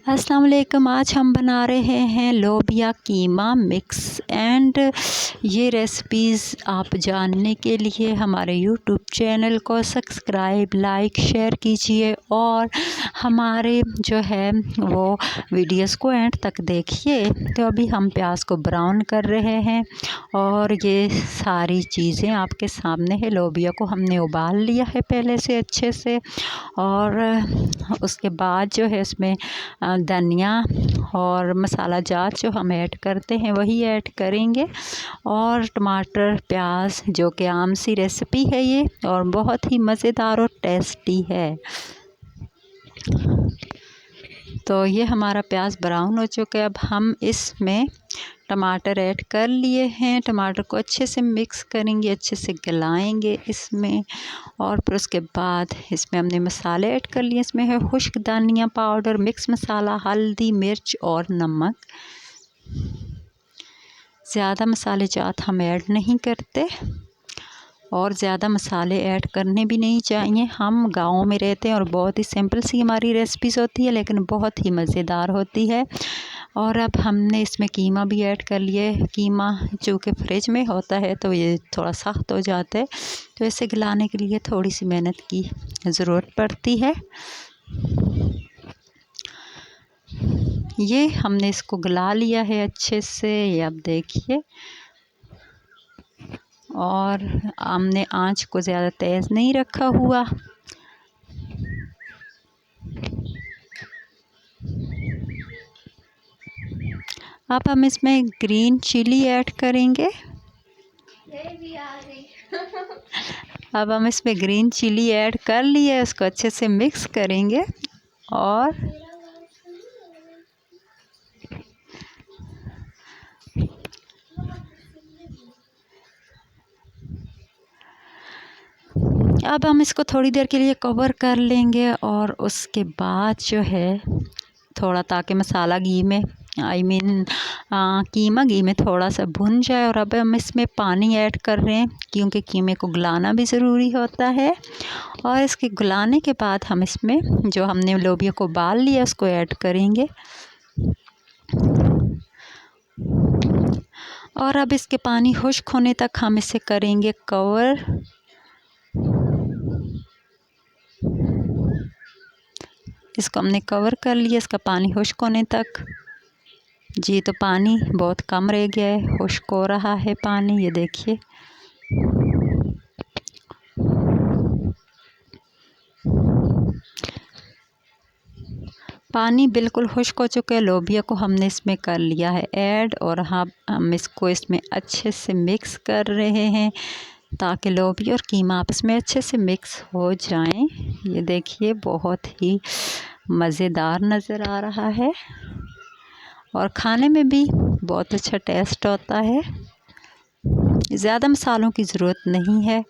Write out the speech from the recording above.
अस्सलाम वालेकुम। आज हम बना रहे हैं लोबिया कीमा मिक्स एंड ये रेसिपीज़ आप जानने के लिए हमारे यूट्यूब चैनल को सब्सक्राइब लाइक शेयर कीजिए और हमारे जो है वो वीडियोस को एंड तक देखिए। तो अभी हम प्याज को ब्राउन कर रहे हैं और ये सारी चीज़ें आपके सामने है। लोबिया को हमने उबाल लिया है पहले से अच्छे से और उसके बाद जो है इसमें धनिया और मसाला जात जो हम ऐड करते हैं वही ऐड करेंगे और टमाटर प्याज, जो कि आम सी रेसिपी है ये और बहुत ही मज़ेदार और टेस्टी है। तो ये हमारा प्याज ब्राउन हो चुका है। अब हम इसमें टमाटर ऐड कर लिए हैं। टमाटर को अच्छे से मिक्स करेंगे, अच्छे से गलाएंगे इसमें और फिर उसके बाद इसमें हमने मसाले ऐड कर लिए। इसमें है खुश्क धनिया पाउडर, मिक्स मसाला, हल्दी, मिर्च और नमक। ज़्यादा मसाले जात हम ऐड नहीं करते और ज़्यादा मसाले ऐड करने भी नहीं चाहिए। हम गाँव में रहते हैं और बहुत ही सिंपल सी हमारी रेसिपीज़ होती है लेकिन बहुत ही मज़ेदार होती है। और अब हमने इसमें कीमा भी ऐड कर लिए। कीमा चूँकि फ्रिज में होता है तो ये थोड़ा सख्त हो जाता है, तो इसे गलाने के लिए थोड़ी सी मेहनत की ज़रूरत पड़ती है। ये हमने इसको गला लिया है अच्छे से, ये आप देखिए। और हमने आंच को ज़्यादा तेज़ नहीं रखा हुआ। अब हम इसमें ग्रीन चिली ऐड करेंगे। अब हम इसमें ग्रीन चिली ऐड कर लिए, उसको अच्छे से मिक्स करेंगे और अब हम इसको थोड़ी देर के लिए कवर कर लेंगे और उसके बाद जो है थोड़ा, ताकि मसाला घी में कीमा घी में थोड़ा सा भुन जाए। और अब हम इसमें पानी ऐड कर रहे हैं क्योंकि कीमे को गलाना भी ज़रूरी होता है। और इसके गलाने के बाद हम इसमें जो हमने लोबिया को उबाल लिया उसको ऐड करेंगे और अब इसके पानी खुश्क होने तक हम इसे करेंगे कवर। इसको हमने कवर कर लिया इसका पानी खुश्क होने तक। जी, तो पानी बहुत कम रह गया है, खुश्क हो रहा है पानी, ये देखिए। पानी बिल्कुल खुश्क हो चुका है। लोबिया को हमने इसमें कर लिया है ऐड और हम इसको इसमें अच्छे से मिक्स कर रहे हैं ताकि लोबिया और कीमा आपस में अच्छे से मिक्स हो जाएं। ये देखिए, बहुत ही मज़ेदार नज़र आ रहा है और खाने में भी बहुत अच्छा टेस्ट होता है। ज़्यादा मसालों की ज़रूरत नहीं है।